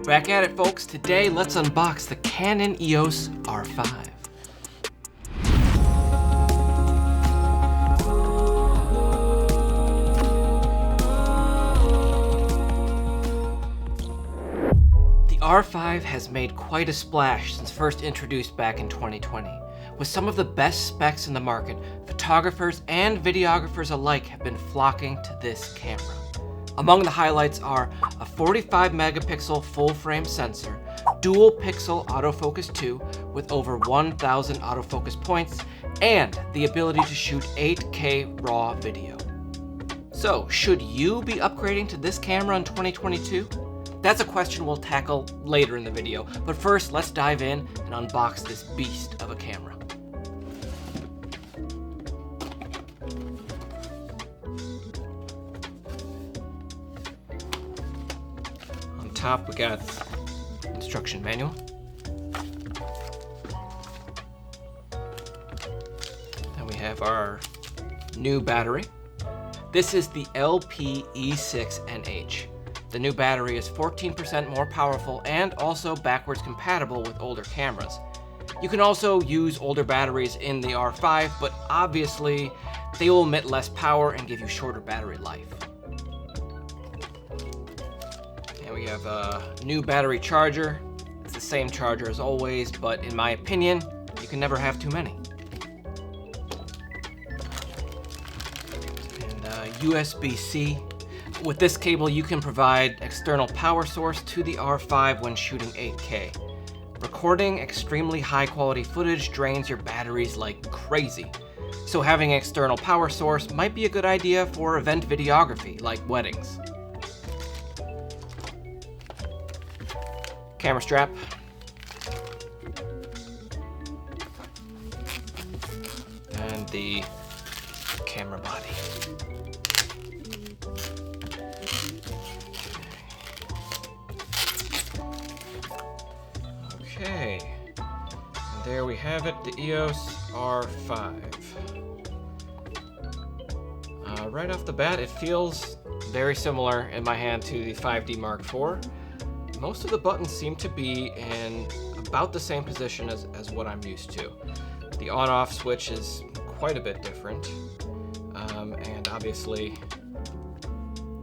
Back at it, folks. Today, let's unbox the Canon EOS R5. The R5 has made quite a splash since first introduced back in 2020. With some of the best specs in the market, photographers and videographers alike have been flocking to this camera. Among the highlights are a 45 megapixel full-frame sensor, dual pixel autofocus 2 with over 1,000 autofocus points, and the ability to shoot 8K raw video. So, should you be upgrading to this camera in 2022? That's a question we'll tackle later in the video, but first let's dive in and unbox this beast of a camera. Top, we got instruction manual. Then we have our new battery. This is the LP-E6NH. The new battery is 14% more powerful and also backwards compatible with older cameras. You can also use older batteries in the R5, but obviously they will emit less power and give you shorter battery life. We have a new battery charger. It's the same charger as always, but in my opinion, you can never have too many. And USB-C. With this cable, you can provide external power source to the R5 when shooting 8K. Recording extremely high quality footage drains your batteries like crazy. So having an external power source might be a good idea for event videography like weddings. Camera strap. And the camera body. Okay. And there we have it, the EOS R5. Right off the bat, it feels very similar in my hand to the 5D Mark IV. Most of the buttons seem to be in about the same position as what I'm used to. The on-off switch is quite a bit different, and obviously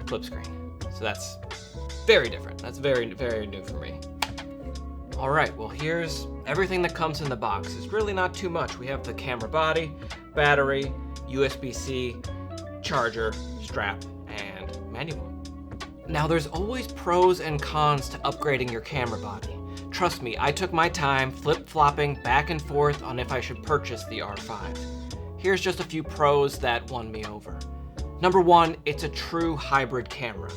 flip screen. So that's very different. That's very, very new for me. All right, well here's everything that comes in the box. It's really not too much. We have the camera body, battery, USB-C, charger, strap, and manual. Now there's always pros and cons to upgrading your camera body. Trust me, I took my time flip-flopping back and forth on if I should purchase the R5. Here's just a few pros that won me over. Number one, it's a true hybrid camera.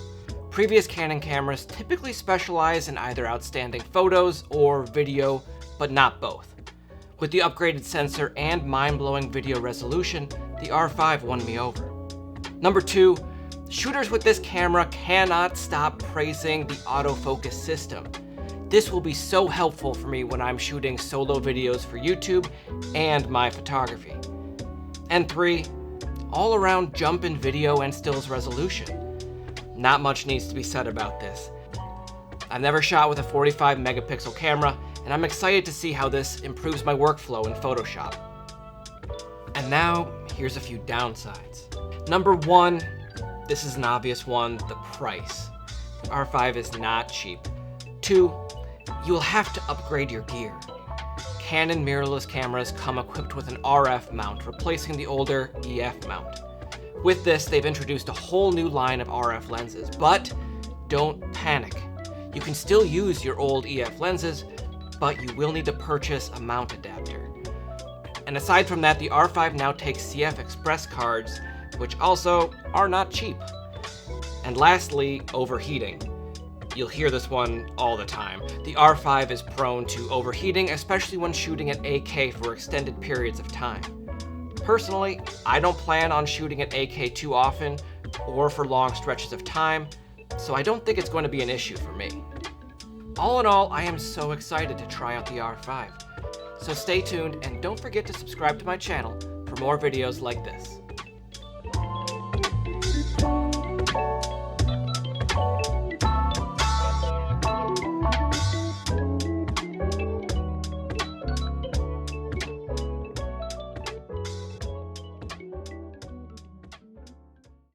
Previous Canon cameras typically specialize in either outstanding photos or video, but not both. With the upgraded sensor and mind-blowing video resolution, the R5 won me over. Number two, shooters with this camera cannot stop praising the autofocus system. This will be so helpful for me when I'm shooting solo videos for YouTube and my photography. And three, all around jump in video and stills resolution. Not much needs to be said about this. I've never shot with a 45 megapixel camera, and I'm excited to see how this improves my workflow in Photoshop. And now, here's a few downsides. Number one, this is an obvious one, the price. The R5 is not cheap. Two, you will have to upgrade your gear. Canon mirrorless cameras come equipped with an RF mount, replacing the older EF mount. With this, they've introduced a whole new line of RF lenses, but don't panic. You can still use your old EF lenses, but you will need to purchase a mount adapter. And aside from that, the R5 now takes CF Express cards, which also are not cheap. And lastly, overheating. You'll hear this one all the time. The R5 is prone to overheating, especially when shooting at 8K for extended periods of time. Personally, I don't plan on shooting at 8K too often or for long stretches of time, so I don't think it's going to be an issue for me. All in all, I am so excited to try out the R5. So stay tuned and don't forget to subscribe to my channel for more videos like this.